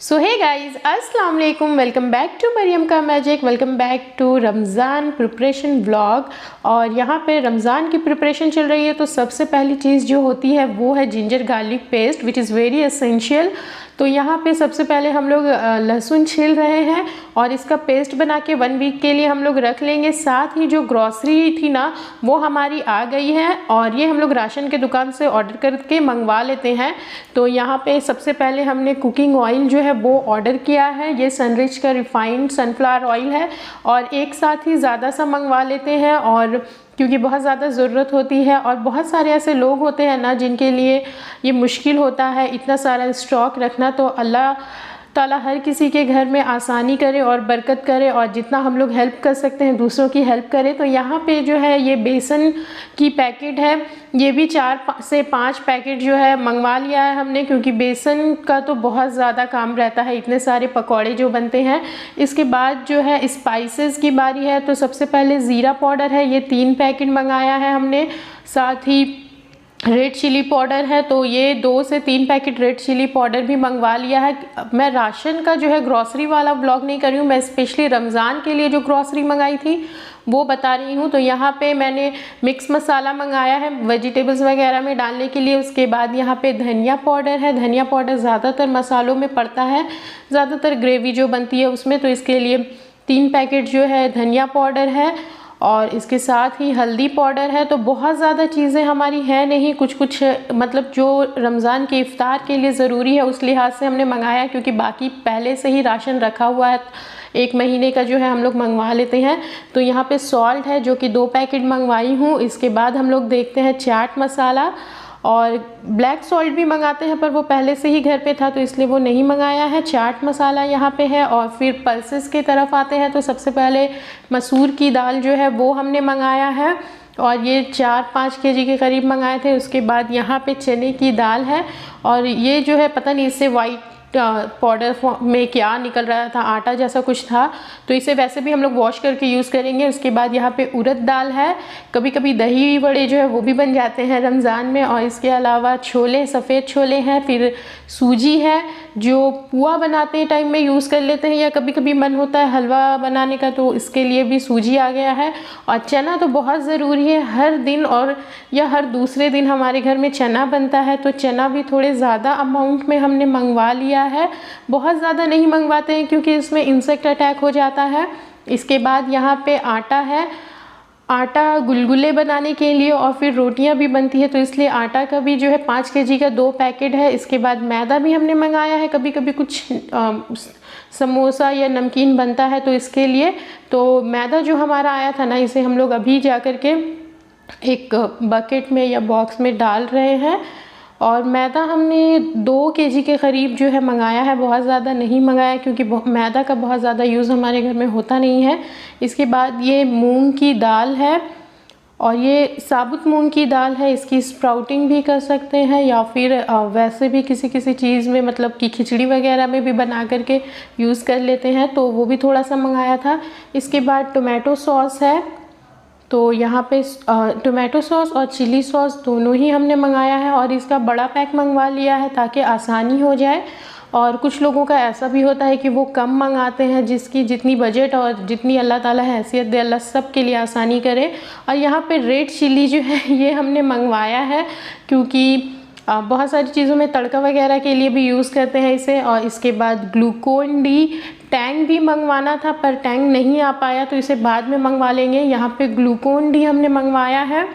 सो hey guys, अस्सलाम वालेकुम। Welcome back to Maryam का magic. Welcome back to Ramzan preparation vlog. और यहाँ पे रमज़ान की प्रिपरेशन चल रही है, तो सबसे पहली चीज़ जो होती है वो है ginger garlic paste, which is very essential. तो यहाँ पे सबसे पहले हम लोग लहसुन छील रहे हैं और इसका पेस्ट बना के 1 वीक के लिए हम लोग रख लेंगे। साथ ही जो ग्रॉसरी थी ना, वो हमारी आ गई है और ये हम लोग राशन के दुकान से ऑर्डर करके मंगवा लेते हैं। तो यहाँ पे सबसे पहले हमने कुकिंग ऑयल जो है वो ऑर्डर किया है। ये सनरिच का रिफाइंड सनफ्लावर ऑयल है और एक साथ ही ज़्यादा सा मंगवा लेते हैं, और क्योंकि बहुत ज़्यादा ज़रूरत होती है और बहुत सारे ऐसे लोग होते हैं ना जिनके लिए ये मुश्किल होता है इतना सारा स्टॉक रखना। तो अल्लाह ताला हर किसी के घर में आसानी करे और बरकत करे, और जितना हम लोग हेल्प कर सकते हैं दूसरों की हेल्प करें। तो यहाँ पे जो है ये बेसन की पैकेट है, ये भी 4 से 5 पैकेट जो है मंगवा लिया है हमने, क्योंकि बेसन का तो बहुत ज़्यादा काम रहता है, इतने सारे पकौड़े जो बनते हैं। इसके बाद जो है स्पाइसेस की बारी है। तो सबसे पहले ज़ीरा पाउडर है, ये 3 पैकेट मंगाया है हमने। साथ ही रेड चिली पाउडर है, तो ये 2 से 3 पैकेट रेड चिली पाउडर भी मंगवा लिया है। मैं राशन का जो है ग्रॉसरी वाला ब्लॉग नहीं कर रही हूँ, मैं स्पेशली रमज़ान के लिए जो ग्रॉसरी मंगाई थी वो बता रही हूँ। तो यहाँ पे मैंने मिक्स मसाला मंगाया है वेजिटेबल्स वगैरह में डालने के लिए। उसके बाद यहाँ पे धनिया पाउडर है। धनिया पाउडर ज़्यादातर मसालों में पड़ता है, ज़्यादातर ग्रेवी जो बनती है उसमें, तो इसके लिए 3 पैकेट जो है धनिया पाउडर है। और इसके साथ ही हल्दी पाउडर है। तो बहुत ज़्यादा चीज़ें हमारी हैं नहीं, कुछ कुछ मतलब जो रमज़ान के इफ़्तार के लिए ज़रूरी है उस लिहाज से हमने मंगाया, क्योंकि बाकी पहले से ही राशन रखा हुआ है, 1 महीने का जो है हम लोग मंगवा लेते हैं। तो यहाँ पे सॉल्ट है जो कि 2 पैकेट मंगवाई हूँ। इसके बाद हम लोग देखते हैं चाट मसाला, और ब्लैक सॉल्ट भी मंगाते हैं पर वो पहले से ही घर पे था तो इसलिए वो नहीं मंगाया है। चाट मसाला यहाँ पे है। और फिर पल्सेस की तरफ आते हैं, तो सबसे पहले मसूर की दाल जो है वो हमने मंगाया है, और ये 4-5 केजी के करीब मंगाए थे। उसके बाद यहाँ पे चने की दाल है, और ये जो है पता नहीं इससे वाइट पाउडर में क्या निकल रहा था, आटा जैसा कुछ था, तो इसे वैसे भी हम लोग वॉश करके यूज़ करेंगे। उसके बाद यहाँ पे उड़द दाल है। कभी कभी दही बड़े जो है वो भी बन जाते हैं रमज़ान में। और इसके अलावा छोले, सफ़ेद छोले हैं। फिर सूजी है जो पुआ बनाते टाइम में यूज़ कर लेते हैं, या कभी कभी मन होता है हलवा बनाने का, तो इसके लिए भी सूजी आ गया है। और चना तो बहुत ज़रूरी है, हर दिन और या हर दूसरे दिन हमारे घर में चना बनता है, तो चना भी थोड़े ज़्यादा अमाउंट में हमने मंगवा लिया है। बहुत ज़्यादा नहीं मंगवाते हैं क्योंकि इसमें इंसेक्ट अटैक हो जाता है। इसके बाद यहाँ पे आटा है, आटा गुलगुले बनाने के लिए और फिर रोटियां भी बनती है, तो इसलिए आटा का भी जो है 5 केजी का 2 पैकेट है। इसके बाद मैदा भी हमने मंगाया है, कभी कभी कुछ समोसा या नमकीन बनता है तो इसके लिए। तो मैदा जो हमारा आया था ना, इसे हम लोग अभी जा कर के एक बकेट में या बॉक्स में डाल रहे हैं। और मैदा हमने 2 केजी के करीब जो है मंगाया है, बहुत ज़्यादा नहीं मंगाया क्योंकि मैदा का बहुत ज़्यादा यूज़ हमारे घर में होता नहीं है। इसके बाद ये मूंग की दाल है, और ये साबुत मूंग की दाल है। इसकी स्प्राउटिंग भी कर सकते हैं, या फिर वैसे भी किसी किसी चीज़ में, मतलब कि खिचड़ी वगैरह में भी बना करके यूज़ कर लेते हैं, तो वो भी थोड़ा सा मंगाया था। इसके बाद टोमेटो सॉस है, तो यहाँ पे टोमेटो सॉस और चिली सॉस दोनों ही हमने मंगाया है, और इसका बड़ा पैक मंगवा लिया है ताकि आसानी हो जाए। और कुछ लोगों का ऐसा भी होता है कि वो कम मंगाते हैं, जिसकी जितनी बजट और जितनी अल्लाह ताला हैसियत दे, अल्लाह सब के लिए आसानी करे। और यहाँ पे रेड चिली जो है ये हमने मंगवाया है, क्योंकि बहुत सारी चीज़ों में तड़का वगैरह के लिए भी यूज़ करते हैं इसे। और इसके बाद ग्लूकोन डी, टैंग भी मंगवाना था पर टैंग नहीं आ पाया, तो इसे बाद में मंगवा लेंगे। यहाँ पे ग्लूकोन डी हमने मंगवाया है,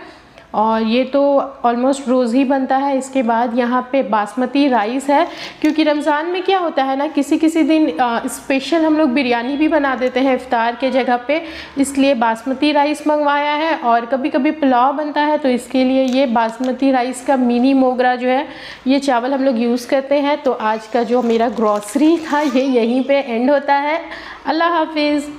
और ये तो ऑलमोस्ट रोज़ ही बनता है। इसके बाद यहाँ पे बासमती राइस है, क्योंकि रमज़ान में क्या होता है ना, किसी किसी दिन स्पेशल हम लोग बिरयानी भी बना देते हैं इफ़्तार के जगह पे, इसलिए बासमती राइस मंगवाया है। और कभी कभी पुलाव बनता है, तो इसके लिए ये बासमती राइस का मिनी मोगरा जो है ये चावल हम लोग यूज़ करते हैं। तो आज का जो मेरा ग्रॉसरी था ये यहीं पर एंड होता है। अल्लाह हाफिज़।